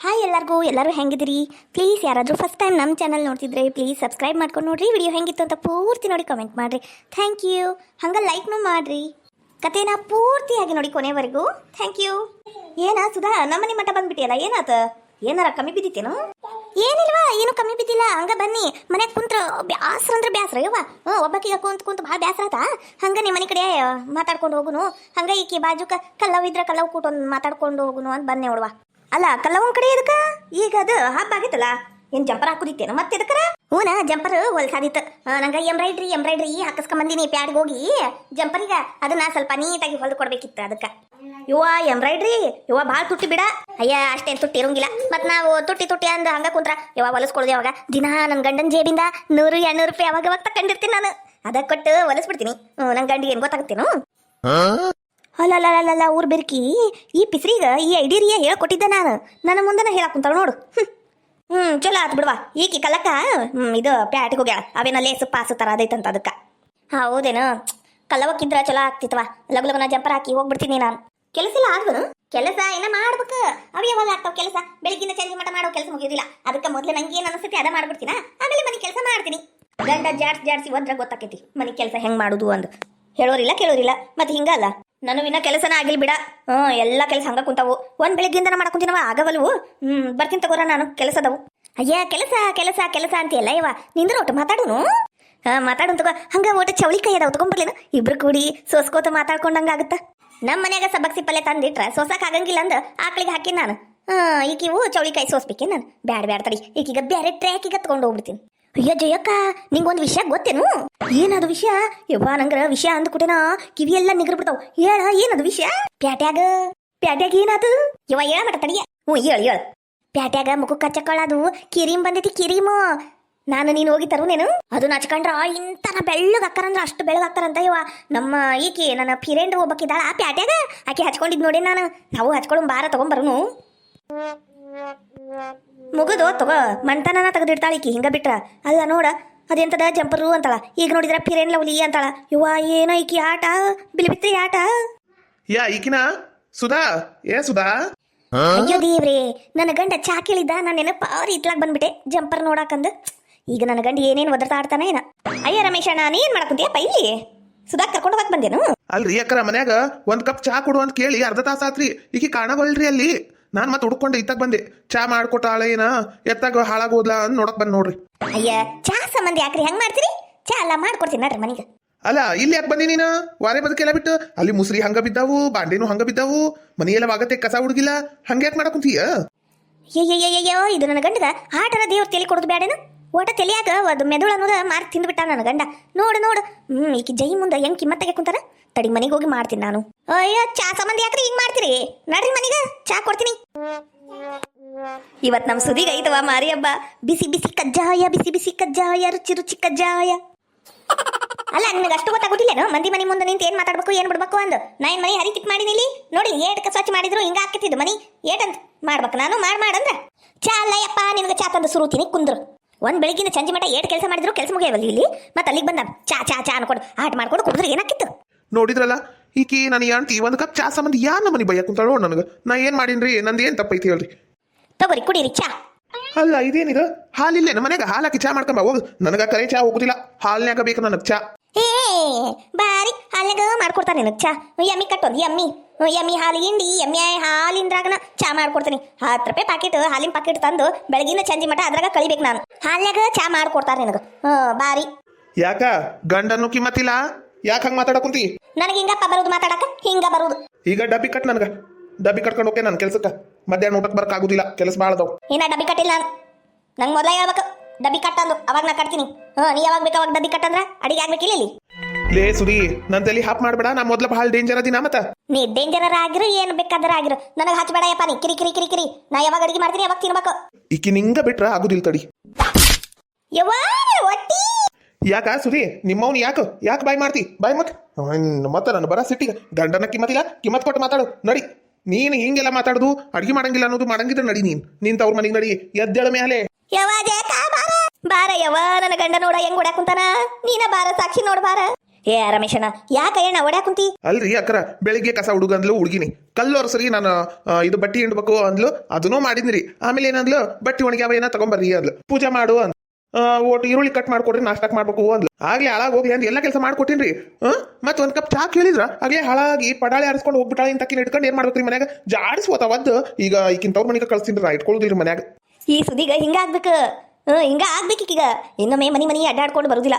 Hi ಎಲ್ಲರೂ ಹೆಂಗಿದ್ದೀರಿ? Please ಯಾರಾದರೂ ಫಸ್ಟ್ ಟೈಮ್ ನಮ್ಮ ಚಾನಲ್ ನೋಡ್ತಿದ್ರೆ ಪ್ಲೀಸ್ ಸಬ್ಸ್ಕ್ರೈಬ್ ಮಾಡ್ಕೊಂಡು ನೋಡ್ರಿ. ವಿಡಿಯೋ ಹೆಂಗಿತ್ತು ಅಂತ ಪೂರ್ತಿ ನೋಡಿ ಕಮೆಂಟ್ ಮಾಡಿರಿ. Thank you. ಹಂಗೆ ಲೈಕ್ನೂ ಮಾಡಿರಿ. ಕಥೆನ ಪೂರ್ತಿಯಾಗಿ ನೋಡಿ ಕೊನೆವರೆಗೂ. Thank you. ಏನ ಸುಧಾ, ನಮ್ಮನೆ ಮಠ ಬಂದ್ಬಿಟ್ಟಿಯಲ್ಲ, ಏನಾತ? ಏನಾರ ಕಮ್ಮಿ ಬಿದ್ದಿತ್ತೇನು? ಏನಿಲ್ವಾ, ಏನು ಕಮ್ಮಿ ಬಿದ್ದಿಲ್ಲ. ಹಂಗ ಬನ್ನಿ, ಮನ್ಯಾಗ ಕುಂತ್ರ ಬ್ಯಾಸ್ರ ಅಂದ್ರೆ ಬ್ಯಾಸ್ರ ಯವ್ವ. ಒಬ್ಬಾಕಿಗೆ ಕುಂತ ಭಾಳ ಬ್ಯಾಸ್ರ ಆತ. ಹಂಗ ನಿಮ್ಮ ಮನೆ ಕಡೆ ಮಾತಾಡ್ಕೊಂಡು ಹೋಗುನು. ಹಂಗ ಈಕಿ ಬಾಜುಕ ಕಲ್ಲವಿದ್ರ ಕಲ್ಲವ್ ಕೂಟೊಂದು ಮಾತಾಡ್ಕೊಂಡು ಹೋಗುನು ಅಂತ ಬನ್ನಿ ನೋಡುವ. ಅಲ್ಲ, ಕಲ್ಲವನ್ ಕಡೆ ಎದಕ್ಕ? ಈಗ ಅದು ಹಬ್ಬ ಆಗಿತ್ತಲ್ಲ, ಏನ್ ಜಂಪರ್ ಹಾಕುದಿತ್ತೇನು ಮತ್ತೆ ಎದಕ್ಕರ? ಹೂನ, ಜಂಪರ್ ಹೊಲ್ಸಾದಿತ್ತು. ನಂಗೆ ಎಂಬ್ರಾಯ್ಡ್ರಿ ಹಾಕಿಸ್ಕೊಂಬಂದಿನಿ. ಪ್ಯಾಡ್ಗೆ ಹೋಗಿ ಜಂಪರ್ಗ ಅದನ್ನ ಸ್ವಲ್ಪ ನೀಟಾಗಿ ಹೊಲ್ದು ಕೊಡ್ಬೇಕಿತ್ತು. ಅದಕ್ಕೆ ಯುವ ಎಂಬ್ರಾಯ್ಡ್ರಿ ಭಾಳ ತುಟ್ಟಿ ಬಿಡ. ಅಯ್ಯ, ಅಷ್ಟೇನು ತುಟ್ಟಿ ಇರೋಂಗಿಲ್ಲ. ಮತ್ತು ನಾವು ತುಟ್ಟಿ ಅಂದ ಹಂಗ ಕುಂತ್ರ ಹೊಲಸ್ಕೊಳ್ದೆ. ಅವಾಗ ದಿನ ನನ್ನ ಗಂಡನ ಜೇಬಿಂದ 100-200 ರೂಪಾಯಿ ಅವಾಗ ತಕೊಂಡಿರ್ತೀನಿ ನಾನು. ಅದಕ್ಕೆ ಕೊಟ್ಟು ಹೊಲಸ್ಬಿಡ್ತೀನಿ. ನನ್ನ ಗಂಡಿಗೆ ಏನು ಗೊತ್ತಾಗುತ್ತೇನು? ಅಲ್ಲ ಊರ್ ಬೆರ್ಕಿ ಈ ಪಿಸ್ರಿಗ ಈ ಐಡಿರಿಯ ಹೇಳ್ಕೊಟ್ಟಿದ್ದೆ ನಾನು. ನನ್ನ ಮುಂದೆ ಹೇಳಕ್ ಕುಂತಾಳ ನೋಡು. ಚಲೋ ಆತ್ ಬಿಡ್ವಾ. ಈಕಿ ಕಲ್ಲಕ್ಕ ಇದು ಪ್ಯಾಟಿಗೆ ಹೋಗ್ಯಾಳ. ಅವೇನ ಲೇಸು ಪಾಸು ತರ ಅದೈತಂತ ಅದಕ್ಕ. ಹೌದೇನು? ಕಲ್ಲವಕ್ಕಿದ್ರ ಚಲೋ ಆಗ್ತಿತ್ವಾ. ಲಗುನ ಜಂಪರ್ ಹಾಕಿ ಹೋಗ್ಬಿಡ್ತೀನಿ ನಾನು. ಕೆಲಸ ಇಲ್ಲ ಆದ್ವನು? ಕೆಲಸ ಏನ ಮಾಡ್ಬೇಕು. ಅವ ಯಾವಾಗ ಆಗ್ತಾವ ಕೆಲಸ? ಬೆಳಗಿನ ಸಂಜೆ ಮಠ ಮಾಡೋ ಕೆಲಸ ಮುಗಿಯೋದಿಲ್ಲ. ಅದಕ್ಕೆ ಮೊದ್ಲು ನಂಗೆ ಏನ್ ಅನಿಸ್ತೈತಿ ಅದ ಮಾಡ್ಬಿಡ್ತೀನ. ಆಮೇಲೆ ಮನೆ ಕೆಲಸ ಮಾಡ್ತೀನಿ. ಗಂಡ ಜಾಡ್ಸಿ ಹೋದ್ರ ಗೊತ್ತಾಕೈತಿ ಮನೆ ಕೆಲಸ ಹೆಂಗ್ ಮಾಡುದು ಅಂದ್. ಹೇಳೋರಿಲ್ಲ ಕೇಳೋರಿಲ್ಲ. ಮತ್ತೆ ಹಿಂಗಲ್ಲ, ನಾನು ಇನ್ನ ಕೆಲಸನ ಆಗಿಲ್ ಬಿಡ. ಎಲ್ಲ ಕೆಲಸ ಹಂಗ ಕುಂತಾವು. ಒಂದ್ ಬೆಳಗ್ಗಿಂದ ಮಾಡಕೊಂತೀನವ, ಆಗವಲ್ವು. ಬರ್ತೀನಿ ತಗೋರ, ನಾನು ಕೆಲಸದವು. ಅಯ್ಯ, ಕೆಲಸ ಅಂತೀಯಲ್ಲ ಇವ. ನಿಂದ್ರ ಒಟ್ಟು ಮಾತಾಡುನು. ಮಾತಾಡು ತಗೋ. ಹಂಗ ಒಟ್ಟು ಚೌಳಿಕಾಯಿ ಅದಾವ, ತಗೊಂಡ್ಬರ್ಲೇನು? ಇಬ್ರು ಕೂಡಿ ಸೋಸ್ಕೋತ ಮಾತಾಡ್ಕೊಂಡಂಗ ಆಗುತ್ತ. ನಮ್ಮ ಮನ್ಯಾಗ ಸಬ್ಬಕ್ಸಿ ಪಲ್ಲೆ ತಂದಿಟ್ರ ಸೋಸಾಕ್ ಆಗಂಗಿಲ್ಲ ಅಂದ ಆಕಳಿಗೆ ಹಾಕಿನ ನಾನು. ಈಕಿವು ಚೌಳಿಕಾಯಿ ಸೋಸ್ಬೇಕೆ ನಾನು. ಬ್ಯಾಡ ತಡಿ, ಈಕೀಗ ಬ್ಯಾರೆ ಟ್ರ್ಯಾಕಿಗೆ ತಗೊಂಡು ಹೋಗ್ಬಿಡ್ತೀನಿ. ಅಯ್ಯ ಜಯಕ್ಕ, ನಿಂಗೊಂದು ವಿಷಯ ಗೊತ್ತೇನು? ಏನದು ವಿಷಯ? ಯವ್ವ, ನಂಗ್ರ ವಿಷಯ ಅಂದ್ಕೂಟೇನ ಕಿವಿಯೆಲ್ಲ ನಿಗರ್ ಬಿಡ್ತಾವ್. ಹೇಳ, ಏನದು ವಿಷಯ? ಪ್ಯಾಟ್ಯಾಗ ಏನಾದು? ಯವ್ವ ಹೇಳ ಮಟ ತಡಿಯ. ಹೇಳ. ಪ್ಯಾಟ್ಯಾಗ ಮುಖಕ್ಕೆ ಹಚ್ಚಕೊಳ್ಳೋದು ಕಿರಿಮ್ ಬಂದೈತಿ, ಕಿರಿಮು. ನಾನು ನೀನು ಹೋಗಿ ತರುನೇನು? ಅದು ಹಚ್ಕೊಂಡ್ರ ಇಂತನ ಬೆಳ್ಳಗ್ ಹಾಕ್ತಾರಂದ್ರ ಅಷ್ಟು ಬೆಳ್ಳಗ್ ಹಾಕ್ತಾರಂತ. ಯವ್ವ, ನಮ್ಮ ಈಕಿ ನನ್ನ ಫಿರೆಂಡ್ ಒಬ್ಬಕ್ಕಿದ್ದಾಳ ಆ ಪ್ಯಾಟ್ಯಾಗ, ಆಕೆ ಹಚ್ಕೊಂಡಿದ್ ನೋಡಿ ನಾನು. ನಾವು ಹಚ್ಕೊಳ್ಳೋ ಬಾರ ತಗೊಂಬರುನು. ಮುಗಿದು ತಗೋ, ಮಂಟನ ತೆಗೆದಿಡ್ತಾಳ ಈಕಿ ಹಿಂಗ ಬಿಟ್ರ. ಅಲ್ಲ ನೋಡ, ಅದೆಂತದ ಜಂಪರು ಅಂತಾಳ. ಈಗ ನೋಡಿದ್ರ ಫಿರೆನ್ ಲವ್ಲಿ ಅಂತಾಳ. ಯುವ, ಏನೋ ಈಕಿ ಆಟ, ಬಿಲಿಬಿತ್ರಿ ಆಟ. ಯಾ ಈಕಿನ ಸುಧಾ? ಸುಧಾ? ಅಯ್ಯೋ ದೇವ್ರಿ, ನನ್ನ ಗಂಡ ಚಾ ಕೇಳಿದ್ದ. ನಾನು ನೆನಪ ಇತ್ಲಾಗ ಬಂದ್ಬಿಟ್ಟೆ ಜಂಪರ್ ನೋಡಾಕಂದು. ಈಗ ನನ್ನ ಗಂಡ ಏನೇನು ಒದರ್ತಾ ಆಡ್ತಾನ ಏನ. ಅಯ್ಯ ರಮೇಶ, ನಾನು ಏನ್ ಮಾಡಕುಂತೀಯಪ್ಪ ಇಲ್ಲಿ? ಸುಧಾ ಕರ್ಕೊಂಡು ಹೋಗಕ್ ಬಂದೇನು? ಅಲ್ರಿ ಅಕ್ಕರ, ಮನ್ಯಾಗ ಒಂದ್ ಕಪ್ ಚಾ ಕೊಡು ಅಂತ ಕೇಳಿ ಅರ್ಧ ತಾಸ ಆತ್ರಿ. ಈಕಿ ಕಾಣವಲ್ರಿ ಅಲ್ಲಿ. ನಾನ್ ಮತ್ತೆ ಹುಡ್ಕೊಂಡು ಇತ್ತಾಗ ಬಂದೆ. ಚಾ ಮಾಡ್ಕೊಟ್ಟಾಳ ಏನ, ಎತ್ತಾಗ ಹಾಳಾಗೋದ್ಲ ಅಂತ ನೋಡಕ್ ಬಂದ್ ನೋಡ್ರಿ. ಅಯ್ಯ, ಚಾ ಸಂಬಂಧ ಯಾಕ್ರಿ ಹೆಂಗ್ ಮಾಡ್ತೀರಿ? ಚಾ ಎಲ್ಲ ಮಾಡ್ಕೊಡ್ತೀನಿ ನಡ್ರಿ ಮನೆಗೆ. ಅಲ್ಲ, ಇಲ್ಲಿ ಯಾಕೆ ಬಂದಿ ನೀನ? ವಾರೆ ಬದುಕೆಲ್ಲ ಬಿಟ್ಟು ಅಲ್ಲಿ ಮುಸ್ರಿ ಹಂಗ ಬಿದ್ದಾವು, ಬಾಂಡೆನು ಹಂಗ ಬಿದ್ದಾವು, ಮನೆಯೆಲ್ಲ ವಾಗತ್ತೆ ಕಸ ಹುಡುಗಿಲ್ಲ. ಹಂಗ ಯಾಕೆ ಮಾಡಕುಂತೀಯ? ಅಯ್ಯಯ್ಯಯ್ಯೋ, ಇದು ನನ್ನ ಗಂಡದ ಆಟರ ದೇವ್ರ ತಲೆ ಕೊಡೋದು ಬೇಡೇನು? ಓಟ ತಲೆಯಾಗ ಅದು ಮೆದುಳು ಅನ್ನೋದ ಮಾರ್ಕ್ ತಿಂದ್ಬಿಟ್ಟ ನನ್ನ ಗಂಡ. ನೋಡು. ಈಕಿ ಜೈ ಮುಂದೆ ಹೆಂಗ್ ಕಿಮ್ಮತ್ತಾಗೆ ಕುಂತಾರ. ತಡಿ, ಮನೆಗೆ ಹೋಗಿ ಮಾಡ್ತೀನಿ ನಾನು. ಅಯ್ಯೋ, ಚಾ ಸಂಬಂಧ ಯಾಕ್ರಿ ಹಿಂಗ್ ಮಾಡ್ತೀರಿ? ನಡ್ರಿ ಮನೆಗೆ, ಚಾ ಕೊಡ್ತೀನಿ. ಇವತ್ ನಮ್ ಸುದಿಗೆ ಐತವ ಮಾರಿ ಹಬ್ಬ. ಬಿಸಿ ಬಿಸಿ ಕಜ್ಜಾಯ, ರುಚಿ ಕಜ್ಜಾಯ. ಅಲ್ಲ, ನಿನಗೆ ಅಷ್ಟು ಗೊತ್ತಾಗೋದಿಲ್ಲೇನು? ಮಂದಿ ಮನೆ ಮುಂದೆ ನಿಂತು ಏನ್ ಮಾತಾಡ್ಬೇಕು ಏನ್ ಬಿಡ್ಬೇಕು ಅಂದು. ನಾ ಏನ್ ಮನೆ ಹರಿತಿಕ್ ಮಾಡಿನಿ ಇಲ್ಲಿ ನೋಡಿ. ಏಟಕ್ಕೆ ಸ್ವಚ್ಛ ಮಾಡಿದ್ರು ಹಿಂಗ ಹಾಕಿತ್ತಿದ್ದು ಮನಿ. ಏಟಂತ ಮಾಡ್ಬೇಕು ನಾನು ಮಾಡಂದ್ರ ಚಾ ಅಲ್ಲಯ್ಯಪ್ಪ. ನಿನಗೆ ಚಾ ತಂದು ಸುರುತೀನಿ, ಕುಂದ್ರು. ಒಂದ್ ಬೆಳಗಿನ ಸಂಜೆ ಮಟ್ಟ ಏಟ್ ಕೆಲಸ ಮಾಡಿದ್ರು ಕೆಲಸ ಮುಗಿಯವಲ್ಲಿ ಇಲ್ಲಿ. ಮತ್ತೆ ಅಲ್ಲಿಗೆ ಬಂದ ಚಾ ಅನ್ಕೊಡು, ಆಟ ಮಾಡ್ಕೊಂಡು ಕುಡಿದ್ರೆ ಏನಾಕಿತ್ತು? ನೋಡಿದ್ರಲ್ಲ, ಈಕಿ ನನಗೆ ಆಂಟಿ ಒಂದ್ ಕಪ್ ಚಾ ಸಂಬಂಧ ಯಾ ನಮ್ಮನಿ ಬಯ್ಯ ಕುಂತಾಳ ನೋಡ್. ನನಗ ನಾ ಏನ್ ಮಾಡೀನ್ರಿ? ನಂದು ಏನ್ ತಪ್ಪೈತಿ ಹೇಳ್ರಿ? ತಗೋರಿ, ಕುಡೀರಿ ಚಾ. ಅಲ್ಲ, ಇದೇನಿದು? ಹಾಲಿಲ್ಲ ನಮ್ಮ ಮನ್ಯಾಗ? ಹಾಲು ಹಾಕಿ ಚಾ ಮಾಡ್ಕೊಂಬ ಹೋಗ್. ನನಗ ಕರೆ ಚಾ ಹೋಗುದಿಲ್ಲ, ಹಾಲ್ನ್ಯಾಗ ಬೇಕು ನನಗ್ ಚಾ. ಬಾರಿ, ಹಾಲ್ನಾಗ ಮಾಡ್ಕೊಡ್ತಾನೆ ನನಗ್ ಚಾ. ಎಮ್ಮಿ ಕಟ್ಟೊಂದು ಎಮ್ಮಿ ಹಾಲು ಹಿಂಡಿ ಎಮ್ಮಿ ಹಾಲಿಂದ್ರಾಗನ ಚಾ ಮಾಡ್ಕೊಡ್ತೀನಿ. 10 ರೂಪಾಯಿ ಪಾಕೆಟ್ ಹಾಲಿನ ಪಾಕೆಟ್ ತಂದು ಬೆಳಗಿನ ಸಂಜೆ ಮಟ್ಟ ಅದ್ರಾಗ ಕಳಿಬೇಕು ನಾನು. ಹಾಲ್ನಾಗ ಚಾ ಮಾಡ್ಕೊಡ್ತಾರೆ ನನಗ. ಬಾರಿ. ಯಾಕ ಗಂಡನ್ನು ಕಿಮ್ಮತ್ತಿಲ್ಲ? ಯಾಕೆ ಹಂಗ ಮಾತಾಡಕುಂತಿ? ನನಗೆ ಹಿಂಗಪ್ಪ ಬರೋದು ಮಾತಾಡಕ, ಹಿಂಗ ಬರೋದು. ಈಗ ಡಬ್ಬಿ ಕಟ್, ನನಗ ಡಬ್ಬಿ ಕಟ್ಕೊಂಡು ಹೋಗ್ತೇನೆ ನನ್ನ ಕೆಲ್ಸಕ್ಕ. ಮಧ್ಯಾಹ್ನ ಊಟಕ್ಕೆ ಬರಕ್ ಆಗುದಿಲ್ಲ, ಕೆಲಸ ಭಾಳ ಅದಾವ. ಏನ ಡಬ್ಬಿ ಕಟ್ಟಿಲ್ಲ? ನಂಗೆ ಮೊದಲೇ ಹೇಳ್ಬೇಕು ಡಬ್ಬಿ ಕಟ್ಟಂದು. ಅವಾಗ ನಾ ಕಟ್ತೀನಿ. ನೀ ಯಾವಾಗ ಬೇಕು ಅವಾಗ ಡಬ್ಬಿ ಕಟ್ಟಂದ್ರ ಅಡಿಗೆ ಆಗ್ಬೇಕಿಲ್ಲ ಇಲ್ಲಿ. ಲೇ ಸುರಿ, ನನ್ನ ತಲೆ ಹಾಪ್ ಮಾಡ್ಬೇಡ. ನಾ ಮೊದ್ಲ ಭಾಳ ಡೇಂಜರ್ ಅದಿನ. ಮತ್ತ ನೀ ಡೇಂಜರ್ ಆಗಿರು, ಏನ್ ಬೇಕಾದ್ರ ಆಗಿರು, ನನಗೆ ಹಚ್ಚಬೇಡಯಪ್ಪ ನೀ. ಕಿರಿ. ನಾ ಯಾವಾಗ ಅಡಿಗೆ ಮಾಡ್ತೀನಿ ಯಾವಾಗ ತಿನ್ಬೇಕು. ಈಕಿ ನಿಂಗ ಬಿಟ್ರ ಆಗುದಿಲ್ಲ, ತಡಿ. ಯಾಕ ಸುರಿ, ನಿಮ್ಮವ್ನು ಯಾಕೆ ಬಾಯ್ ಮಾಡ್ತಿ? ಬಾಯ್ ಮತ್ತೆ ನಾನು ಬರ ಸಿಟ್ಟಿಗೆ ಗಂಡನ ಕಿಮ್ಮತ್ ಕೊಟ್ಟು ಮಾತಾಡು. ನಡಿ, ನೀನು ಹಿಂಗೆಲ್ಲ ಮಾತಾಡುದು ಅಡ್ಗೆ ಮಾಡಂಗಿಲ್ಲ ಅನ್ನೋದು ಮಾಡಂಗಿದ್ರೆ ನಡಿ. ನೀನ್ ತವ್ರ ಮನೆಗೆ ನಡಿ, ಎದ್ದೇಳ ಮೇಲೆ. ಬಾರ ಯವ್ವ, ನನ್ನ ಗಂಡ ನೋಡ ಹೆಂಗ್ ಓಡಾಕ್ ಕುಂತಾನ. ನೀನ ಬಾರ, ಸಾಕ್ಷಿ ನೋಡ್ ಬಾರ. ಏ ರಮೇಶಣ್ಣ ಯಾಕ ಏನ ಒಡ್ಯಾಕ ಕುಂತಿ ಅಲ್ರಿ ಅಕ್ಕರ ಬೆಳಿಗ್ಗೆ ಕಸ ಹುಡುಗ ಅಂದ್ಲು ಹುಡುಗಿನಿ ಕಲ್ಲೊರ್ಸ್ರಿ ನಾನು ಇದು ಬಟ್ಟಿ ಹಿಂಡ್ಬೇಕು ಅಂದ್ಲು ಅದನ್ನೂ ಮಾಡಿದ್ರಿ ಆಮೇಲೆ ಏನಂದ್ಲು ಬಟ್ಟಿ ಒಣಗ್ಯಾವ ಏನ ತಗೊಂಬರ್ರಿ ಅಂದ್ಲು ಪೂಜೆ ಮಾಡು ಅಂದ್ ಒಟ್ಟು ಈರುಳ್ಳಿ ಕಟ್ ಮಾಡ್ಕೊಡ್ರಿ ನಾಷ್ಟಕ್ ಮಾಡ್ಬೇಕು ಅಂದ್ಲು ಆಗ್ಲೇ ಹಾಳಾಗಿ ಹೋಗಿ ಅಂದ್ ಎಲ್ಲ ಕೆಲಸ ಮಾಡ್ಕೊಟ್ಟಿನ್ರಿ ಮತ್ ಒಂದ್ ಕಪ್ ಚಾ ಕೇಳಿದ್ರ ಆಗ್ಲೇ ಹಾಳಾಗಿ ಪಡಾಳಿ ಆರಿಸ್ಕೊಂಡು ಹೋಗ್ಬಿಟ್ಟಾಳ ಇಂತಕಿನ ಇಟ್ಕೊಂಡು ಏನ್ ಮಾಡ್ಬೇಕ್ರಿ ಮನ್ಯಾಗ ಜಾಡಿಸ್ಕೋತ ಒದ್ದು ಈಗ ಈಗಿನ ತವ್ರ ಮನಿಗೆ ಕಳ್ಸಿನ್ರಿ ನಾ ಇಟ್ಕೊಳ್ಳೋದಿಲ್ರಿ ಮನ್ಯಾಗ ಈ ಸುದಿಗ ಹಿಂಗ ಆಗ್ಬೇಕು ಹಿಂಗ ಆಗ್ಬೇಕೀಗ ಇನ್ನೊಮ್ಮೆ ಮನಿ ಅಡ್ಡಾಡ್ಕೊಂಡು ಬರುದಿಲ್ಲ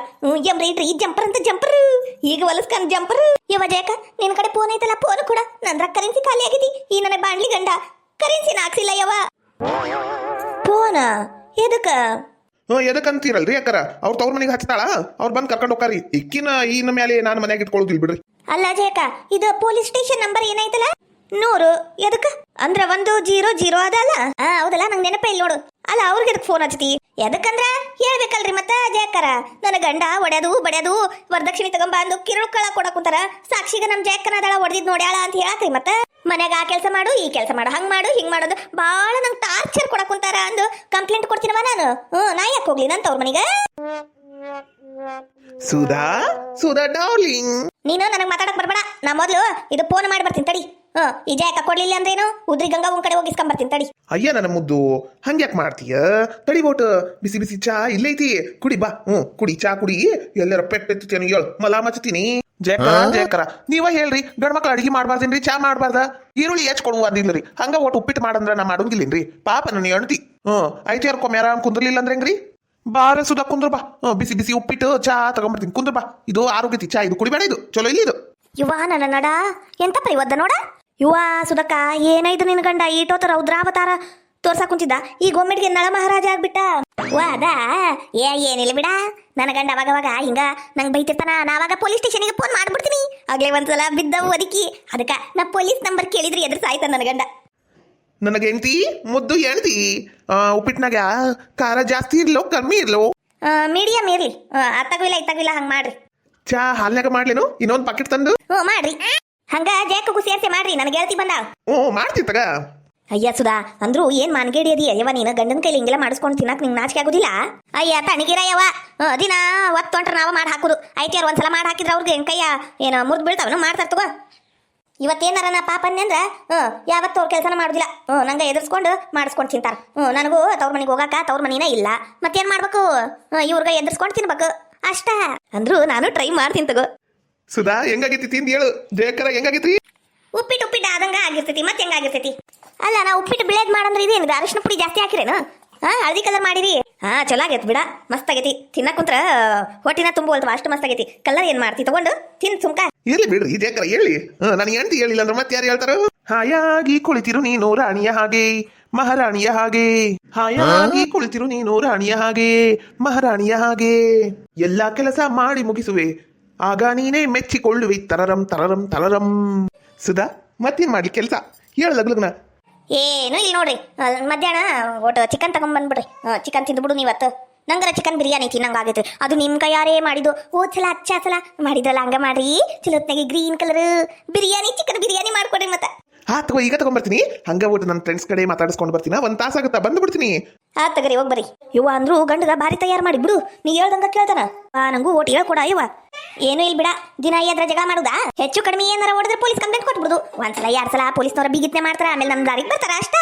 ಈ ಜಂಪರ್ ಅಂತ ಜಂಪರ್ ಈಗ ಹೊಲಸ್ಕನ್ ಜಂಪರ್ ಯವ ಜಯಕ ನಿನ್ ಕಡೆ ಫೋನ್ ಐತಲ್ಲ ಫೋನ್ ಕೂಡ ನಂದ್ರ ಕರೆನ್ಸಿ ಖಾಲಿ ಆಗೈತಿ ಈ ನನ್ನ ಬಾಂಡ್ಲಿ ಗಂಡ ಕರೆನ್ಸಿ ಹಾಕ್ಸಿಲ್ಲ ಯವ ಫೋನ ಎದಕ್ಕ ಎದಕ್ಕಂತೀರಲ್ರಿ ಅಕ್ಕರ ಅವ್ರ ತವ್ರ ಮನೆಗೆ ಹಚ್ತಾಳ ಅವ್ರು ಬಂದ್ ಕರ್ಕೊಂಡು ಹೋಗ್ತಾರಿ ಇಕ್ಕಿನ ಇನ್ನ ಮೇಲೆ ನಾನು ಮನ್ಯಾಗ ಇಟ್ಕೊಳ್ಳೋದಿಲ್ ಬಿಡ್ರಿ ಅಲ್ಲ ಜಯಕ ಇದು ಪೊಲೀಸ್ ಸ್ಟೇಷನ್ ನಂಬರ್ ಏನಾಯ್ತಲ್ಲ 100 ಎದಕ್ಕ ಅಂದ್ರ 100 ಅದಲ್ಲ ಹೌದಲ್ಲ ನಂಗೆ ನೆನಪೇ ಇಲ್ಲ ನೋಡು ಅಲ್ಲ ಅವ್ರಿಗೆ ಎದಕ್ ಫೋನ್ ಹಚ್ತಿ ಎದಕ್ಕಂದ್ರ ಹೇಳ್ಬೇಕಲ್ರಿ ಮತ್ತ ಜಯಕ್ಕರ ನನ್ನ ಗಂಡ ಒಡ್ಯಾದು ಬಡ್ಯಾದು ವರದಕ್ಷಿಣೆ ತಗೊಂಬ ಅಂದು ಕಿರುಕಳ ಕೊಡಕುಂತಾರ ಸಾಕ್ಷಿಗ ನಮ್ ಜಯಕ್ಕನ ಅದಳ ಒಡೆದಿದ್ ನೋಡ್ಯಾಳ ಅಂತ ಹೇಳಕ್ರಿ ಮತ್ತ ಮನ್ಯಾಗ ಆ ಕೆಲಸ ಮಾಡು ಈ ಕೆಲಸ ಮಾಡು ಹಂಗ್ ಮಾಡು ಹಿಂಗ್ ಮಾಡೋದು ಬಾಳ ನಂಗೆ ಟಾರ್ಚರ್ ಕೊಡಕುಂತಾರ ಅಂದು ಕಂಪ್ಲೇಂಟ್ ಕೊಡ್ತೀನವ ನಾನು ನಾ ಯಾಕೆ ಹೋಗ್ಲಿ ನಂತ ಅವ್ರ ಮನಿಗ ಸುಧಾ ಸುಧಾ ಡಾರ್ಲಿಂಗ್ ನೀನು ನನಗೆ ಮಾತಾಡಕ್ ಬರ್ಬೇಡ ನಾ ಮೊದ್ಲು ಇದು ಫೋನ್ ಮಾಡಿ ಬರ್ತೀನಿ ತಡಿ ಈ ಜಾಯಕ ಕೊಡ್ಲಿಲ್ಲ ಅಂದ್ರೇನು ಉದ್ರಿ ಗಂಗಾ ಒಂದ್ ಕಡೆ ಹೋಗಿಸ್ಕೊಂಡ್ ಬರ್ತೀನಿ ತಡಿ ಅಯ್ಯ ನನ್ನ ಮುದ್ದು ಹಂಗ್ಯಾಕ್ ಮಾಡ್ತೀಯ ತಡಿ ಬೋಟ್ ಬಿಸಿ ಬಿಸಿ ಚಾ ಇಲ್ಲೈತಿ ಕುಡಿ ಬಾ ಕುಡಿ ಚಾ ಕುಡಿ ಎಲ್ಲರ ಪೆಟ್ಟೆತ್ತೀನಿ ಹೇಳು ಮಲಾ ಮಚ್ತೀನಿ ಜಯಕರ ನೀವ ಹೇಳ್ರಿ ಗಂಡ ಮಕ್ಳು ಅಡಿಗೆ ಮಾಡ್ಬಾರ್ದೇನ್ರಿ ಚಾ ಮಾಡ್ಬಾರ್ದ ಈರುಳ್ಳಿ ಹೆಚ್ಚು ಕೊಡುವ ಅಂದಿಲ್ರಿ ಹಂಗ ಒಟ್ಟು ಉಪ್ಪಿಟ್ಟು ಮಾಡಂದ್ರ ನಾ ಮಾಡೋಂಗಿಲ್ಲೇನ್ರಿ ಪಾಪ ನನ್ನ ಹೆಣ್ತಿ ಐತಿ ಯಾರ್ಕೊಮ್ಮೆ ಆರಾಮ್ ಕುಂದ್ರಲಿಲ್ಲ ಅಂದ್ರೆ ಹೆಂಗ್ರಿ ಬಾರ ಸುಧಾ ಕುಂದ್ರ ಬಾ ಬಿಸಿ ಬಿಸಿ ಉಪ್ಪಿಟ್ಟು ಚಾ ತಗೊಂಡ್ಬರ್ತೀನಿ ಕುಂದ್ರ ಬಾ ಇದು ಆರೋಗ್ಯತಿ ಚಾ ಇದು ಕುಡಿಬೇಡ ಇದು ಚಲೋ ಇಲ್ಲ ಇದು ಯುವ ನನ್ನ ನಡ ಎಂತಪ್ಪ ಇವತ್ತ ನೋಡ ಯುವ ಸುಧಕ್ಕ ಏನಾಯ್ತು ನಿನ್ ಗಂಡ ಈಟೋತ ರೌದ್ರಾವತಾರ ತೋರ್ಸಾ ಕುಂತಿದ್ದ ಈಗ ಒಮ್ಮೆಡ್ಗೆ ನಳ ಮಹಾರಾಜ ಆಗ್ಬಿಟ್ಟ ವಾದ ಏನಿಲ್ಲ ಬಿಡ ನನ್ನ ಗಂಡ ಅವಾಗವಾಗ ಹಿಂಗ ನಂಗೆ ಬೈತಿರ್ತಾನ ನಾವಾಗ ಪೊಲೀಸ್ ಸ್ಟೇಷನ್ಗೆ ಫೋನ್ ಮಾಡ್ಬಿಡ್ತೀನಿ ಆಗ್ಲೇ ಒಂದ್ಸಲ ಬಿದ್ದವು ಅದಕ್ಕಿ ಅದಕ್ಕ ನಾ ಪೊಲೀಸ್ ನಂಬರ್ ಕೇಳಿದ್ರಿ ಎದುರು ಸಾಯ್ತಾನ ನನ್ನ ಗಂಡ ನನಗೆ ಹೆಂಡ್ತಿ ಮುದ್ದು ಹೆಣ್ತಿ ಉಪ್ಪಿಟ್ನಾಗ ಖಾರ ಜಾಸ್ತಿ ಇರ್ಲೋ ಕಮ್ಮಿ ಇರ್ಲೋ ಮೀಡಿಯಂ ಇರ್ಲಿ ಅತ್ತಾಗಿಲ್ಲ ಹಂಗ ಮಾಡ್ರಿ ಚಾ ಹಾಲ್ನಾಗ ಮಾಡ್ಲೇನು ಇನ್ನೊಂದ್ ಪಾಕೆಟ್ ತಂದು ಮಾಡ್ರಿ ಹಂಗ ಜಯಕ್ಕೂ ಸೇರ್ಸೆ ಮಾಡ್ರಿ ನನಗೆ ಗೆಳತಿ ಬಂದ ಮಾಡ್ತಿ ತಗ ಅಯ್ಯ ಸುಧಾ ಅಂದ್ರು ಏನ್ ಮಾನ್ಗೇಡಿ ಅದಿ ಅಯ್ಯವ ನೀನು ಗಂಡನ ಕೈಲಿ ಹಿಂಗೆಲ್ಲ ಮಾಡಿಸ್ಕೊಂಡು ತಿನ್ನಕ್ ನಿಂಗೆ ನಾಚಿಕೆ ಆಗುದಿಲ್ಲ ಅಯ್ಯ ತಣಿಗಿರ ಯವ ದಿನ ಒತ್ತೊಂಟ್ರ ನಾವ ಮಾಡಿ ಹಾಕುದು ಐಟಿಆರ್ ಒಂದ್ಸಲ ಮಾಡಿ ಹಾಕಿದ್ರ ಅವ್ರಿಗೆ ಕೈಯ ಏನ ಮುರಿದ್ ಬೀಳ್ತಾವನು ಮಾಡ್ತಾರ ತಗೋ ಇವತ್ತೇನಾರ ನಾ ಪಾಪ ಅಂದ್ರ ಯಾವತ್ತು ಅವ್ರ ಕೆಲಸನ ಮಾಡುದಿಲ್ಲ ನಂಗೆ ಎದುರ್ಸ್ಕೊಂಡು ಮಾಡಿಸ್ಕೊಂಡು ತಿಂತಾರ ನನಗೂ ತವ್ರ ಮನೆಗೆ ಹೋಗಾಕ ತವ್ರ ಮನಿನ ಇಲ್ಲ ಮತ್ತೇನ್ ಮಾಡ್ಬೇಕು ಇವ್ರಿಗೆ ಎದುರ್ಸ್ಕೊಂಡು ತಿನ್ಬೇಕು ಅಷ್ಟ ಅಂದ್ರು ನಾನು ಟ್ರೈ ಮಾಡ್ತೀನಿ ತಗೋ ಸುಧಾ ಹೆಂಗಾಗೈತಿ ತಿಂದು ಹೇಳು ಜಯಕರ ಹೆಂಗಾಗೈತಿ ಉಪ್ಪಿಟ್ಟು ಆದಂಗ ಆಗಿರ್ತೈತಿ ಮತ್ತೆ ಹೆಂಗಾಗಿರ್ತೈತಿ ಅಲ್ಲ ನಾ ಉಪ್ಪಿಟ್ಟು ಬಿಳೇದ್ ಮಾಡಂದ್ರೆ ಇದೇನಿದೆ ಅರಿಶಿನ ಪುಡಿ ಜಾಸ್ತಿ ಹಾಕಿರೇನು ಹಳದಿ ಕಲರ್ ಮಾಡಿರಿ ಚಲೋ ಆಗೈತಿ ಬಿಡ ಮಸ್ತ್ ಆಗೈತಿ ತಿನ್ನಕ್ ಕುಂತ್ರ ಹೊಟ್ಟಿನ ತುಂಬುವಲ್ತವ ಅಷ್ಟು ಮಸ್ತ್ ಆಗೈತಿ ಕಲರ್ ಏನ್ ಮಾಡ್ತಿ ತಗೊಂಡು ತಿನ್ ಸುಮ್ಕ ಇರ್ಲಿ ಬಿಡ್ರಿ ಜಯಕರ ಹೇಳಿ ನನಗೆ ಹೆಂಡ್ತಿ ಹೇಳಿಲ್ಲ ಅಂದ್ರೆ ಮತ್ತೆ ಯಾರು ಹೇಳ್ತಾರ ಹಾಯಾಗಿ ಕುಳಿತಿರು ನೀನು ರಾಣಿಯ ಹಾಗೆ ಮಹಾರಾಣಿಯ ಹಾಗೆ ಹಾಯಾಗಿ ಕುಳಿತಿರು ನೀನು ರಾಣಿಯ ಹಾಗೆ ಮಹಾರಾಣಿಯ ಹಾಗೆ ಎಲ್ಲಾ ಕೆಲಸ ಮಾಡಿ ಮುಗಿಸುವೆ ಆಗ ನೀನೇ ಮೆಚ್ಚಿಕೊಳ್ಳುವಿ ತರರಂ ತರರಂ ತರರಂ ಸುಧಾ ಮತ್ತೇನ್ ಮಾಡ್ಲಿ ಕೆಲಸ ಹೇಳಲಗ್ಲಗ್ನ ಏನು ಇಲ್ಲಿ ನೋಡ್ರಿ ಮಧ್ಯಾಹ್ನ ಒಟ್ಟು ಚಿಕನ್ ತಗೊಂಡ್ಬಂದ್ಬಿಡ್ರಿ ಚಿಕನ್ ತಿಂದ್ಬಿಡು ನೀವತ್ತು ನಂಗರ ಚಿಕನ್ ಬಿರಿಯಾನಿ ತಿನ್ನಂಗ ಆಗೈತೆ ಅದು ನಿಮ್ ಕೈಯಾರೇ ಮಾಡಿದ್ದು ಸಲ ಸಲ ಮಾಡಿದ್ರಲ್ಲ ಹಂಗ ಮಾಡ್ರಿ ಚಲೋತ್ನಾಗಿ green colour biryani chicken biryani ಮಾಡ್ಕೊಡ್ರಿ ಮತ್ತ ತಗೋ ಈಗ ತಗೊಂಡ್ಬರ್ತೀನಿ ಹಂಗ ಒಟ್ಟು ನನ್ನ ಫ್ರೆಂಡ್ಸ್ ಕಡೆ ಮಾತಾಡಿಸ್ಕೊಂಡು ಬರ್ತೀನಿ ಒಂದ್ ತಾಸಾಗುತ್ತಾ ಬಂದ್ಬಿಡ್ತೀನಿ ತಗರಿ ಹೋಗಿ ಬರ್ರಿ ಇವ ಅಂದ್ರು ಗಂಡಗ ಭಾರಿ ತಯಾರು ಮಾಡಿ ಬಿಡು ನೀ ಹೇಳ್ದಂಗ ಕೇಳ್ತಾನ ನಂಗೂ ಓಟ್ ಹೇಳ್ಕೊಡ ಇವ ಏನು ಇಲ್ಲ ಬಿಡ ದಿನ ಎದ್ರ ಜಗಳ ಮಾಡುದಾ ಹೆಚ್ಚು ಕಡಿಮೆ ಏನಾರ ಹೊಡೆದ್ರೆ ಪೊಲೀಸ್ ಕಂಪ್ಲೇಂಟ್ ಕೊಟ್ಬಿಡುದು ಒಂದ್ಸಲ 2 ಸಲ ಪೊಲೀಸ್ನವರ ಬಿಗಿತ್ನೆ ಮಾಡ್ತಾರ ಆಮೇಲೆ ನಮ್ ದಾರಿಗೆ ಬರ್ತಾರ ಅಷ್ಟ